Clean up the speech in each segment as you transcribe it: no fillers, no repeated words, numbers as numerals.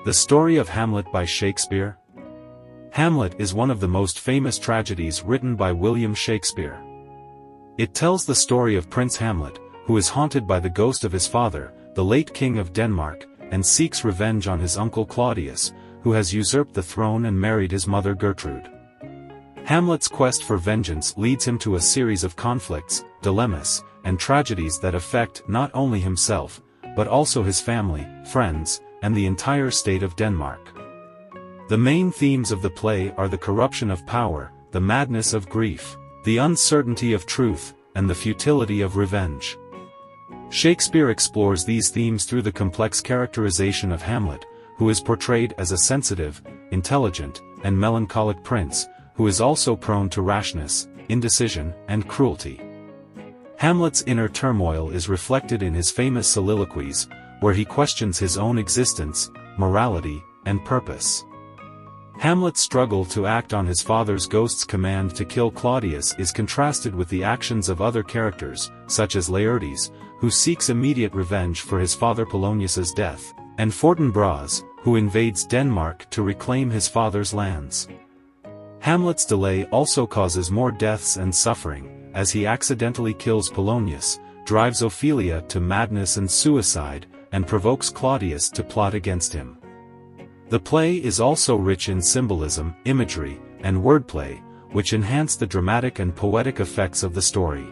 The story of Hamlet by Shakespeare. Hamlet is one of the most famous tragedies written by William Shakespeare. It tells the story of Prince Hamlet, who is haunted by the ghost of his father, the late King of Denmark, and seeks revenge on his uncle Claudius, who has usurped the throne and married his mother Gertrude. Hamlet's quest for vengeance leads him to a series of conflicts, dilemmas, and tragedies that affect not only himself, but also his family, friends, and the entire state of Denmark. The main themes of the play are the corruption of power, the madness of grief, the uncertainty of truth, and the futility of revenge. Shakespeare explores these themes through the complex characterization of Hamlet, who is portrayed as a sensitive, intelligent, and melancholic prince, who is also prone to rashness, indecision, and cruelty. Hamlet's inner turmoil is reflected in his famous soliloquies, where he questions his own existence, morality, and purpose. Hamlet's struggle to act on his father's ghost's command to kill Claudius is contrasted with the actions of other characters, such as Laertes, who seeks immediate revenge for his father Polonius's death, and Fortinbras, who invades Denmark to reclaim his father's lands. Hamlet's delay also causes more deaths and suffering, as he accidentally kills Polonius, drives Ophelia to madness and suicide, and provokes Claudius to plot against him. The play is also rich in symbolism, imagery, and wordplay, which enhance the dramatic and poetic effects of the story.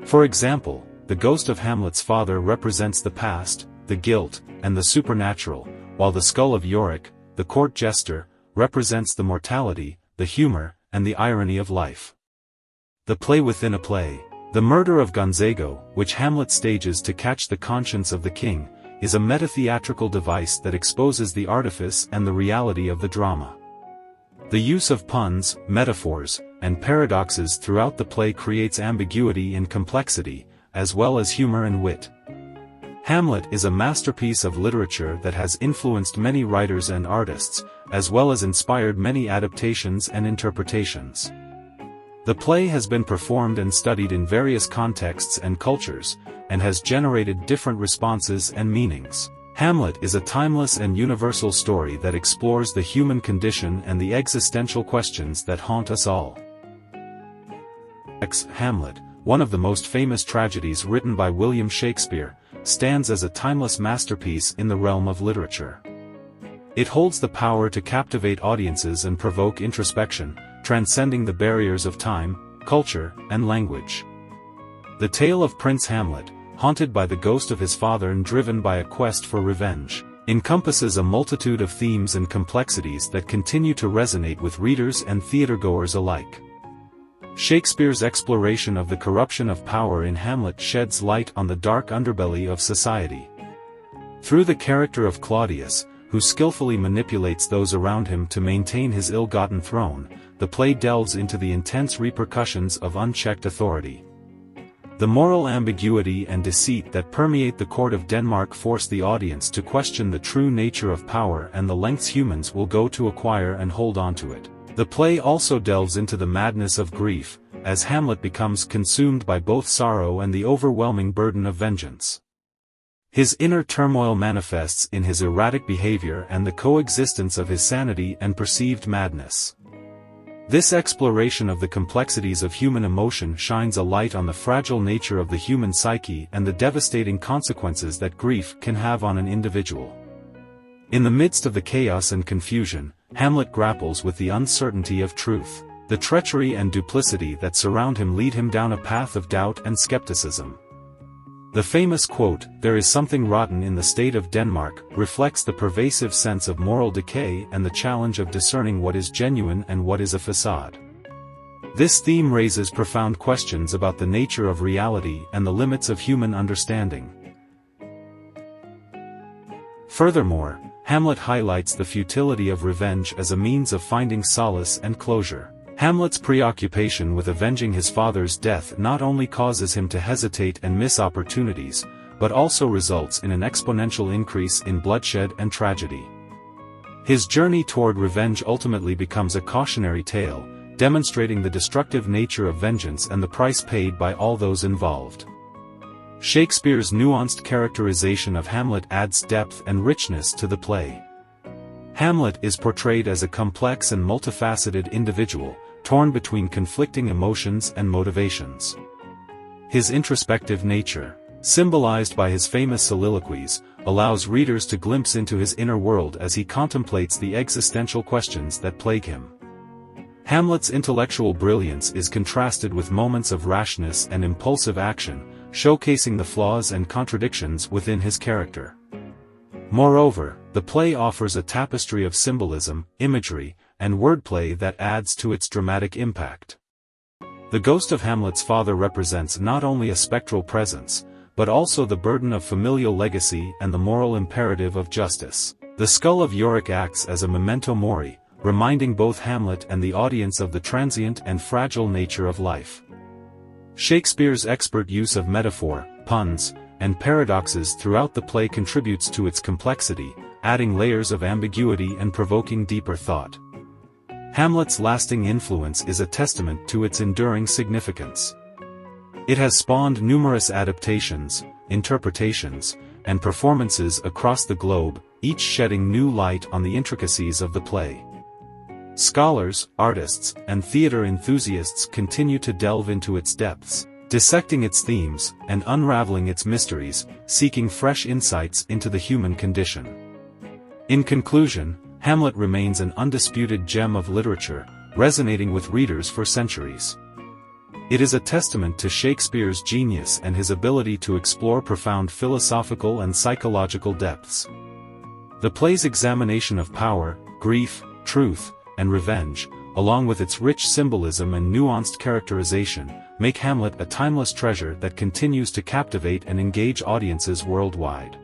For example, the ghost of Hamlet's father represents the past, the guilt, and the supernatural, while the skull of Yorick, the court jester, represents the mortality, the humor, and the irony of life. The play within a play. The murder of Gonzago, which Hamlet stages to catch the conscience of the king, is a meta-theatrical device that exposes the artifice and the reality of the drama. The use of puns, metaphors, and paradoxes throughout the play creates ambiguity and complexity, as well as humor and wit. Hamlet is a masterpiece of literature that has influenced many writers and artists, as well as inspired many adaptations and interpretations. The play has been performed and studied in various contexts and cultures, and has generated different responses and meanings. Hamlet is a timeless and universal story that explores the human condition and the existential questions that haunt us all. Hamlet, one of the most famous tragedies written by William Shakespeare, stands as a timeless masterpiece in the realm of literature. It holds the power to captivate audiences and provoke introspection, transcending the barriers of time, culture, and language. The tale of Prince Hamlet, haunted by the ghost of his father and driven by a quest for revenge, encompasses a multitude of themes and complexities that continue to resonate with readers and theatergoers alike. Shakespeare's exploration of the corruption of power in Hamlet sheds light on the dark underbelly of society. Through the character of Claudius, who skillfully manipulates those around him to maintain his ill-gotten throne, the play delves into the intense repercussions of unchecked authority. The moral ambiguity and deceit that permeate the court of Denmark force the audience to question the true nature of power and the lengths humans will go to acquire and hold on to it. The play also delves into the madness of grief, as Hamlet becomes consumed by both sorrow and the overwhelming burden of vengeance. His inner turmoil manifests in his erratic behavior and the coexistence of his sanity and perceived madness. This exploration of the complexities of human emotion shines a light on the fragile nature of the human psyche and the devastating consequences that grief can have on an individual. In the midst of the chaos and confusion, Hamlet grapples with the uncertainty of truth. The treachery and duplicity that surround him lead him down a path of doubt and skepticism. The famous quote, "There is something rotten in the state of Denmark," reflects the pervasive sense of moral decay and the challenge of discerning what is genuine and what is a facade. This theme raises profound questions about the nature of reality and the limits of human understanding. Furthermore, Hamlet highlights the futility of revenge as a means of finding solace and closure. Hamlet's preoccupation with avenging his father's death not only causes him to hesitate and miss opportunities, but also results in an exponential increase in bloodshed and tragedy. His journey toward revenge ultimately becomes a cautionary tale, demonstrating the destructive nature of vengeance and the price paid by all those involved. Shakespeare's nuanced characterization of Hamlet adds depth and richness to the play. Hamlet is portrayed as a complex and multifaceted individual, torn between conflicting emotions and motivations. His introspective nature, symbolized by his famous soliloquies, allows readers to glimpse into his inner world as he contemplates the existential questions that plague him. Hamlet's intellectual brilliance is contrasted with moments of rashness and impulsive action, showcasing the flaws and contradictions within his character. Moreover, the play offers a tapestry of symbolism, imagery, and wordplay that adds to its dramatic impact. The ghost of Hamlet's father represents not only a spectral presence, but also the burden of familial legacy and the moral imperative of justice. The skull of Yorick acts as a memento mori, reminding both Hamlet and the audience of the transient and fragile nature of life. Shakespeare's expert use of metaphor, puns, and paradoxes throughout the play contributes to its complexity, adding layers of ambiguity and provoking deeper thought. Hamlet's lasting influence is a testament to its enduring significance. It has spawned numerous adaptations, interpretations, and performances across the globe, each shedding new light on the intricacies of the play. Scholars, artists, and theater enthusiasts continue to delve into its depths, dissecting its themes and unraveling its mysteries, seeking fresh insights into the human condition. In conclusion, Hamlet remains an undisputed gem of literature, resonating with readers for centuries. It is a testament to Shakespeare's genius and his ability to explore profound philosophical and psychological depths. The play's examination of power, grief, truth, and revenge, along with its rich symbolism and nuanced characterization, make Hamlet a timeless treasure that continues to captivate and engage audiences worldwide.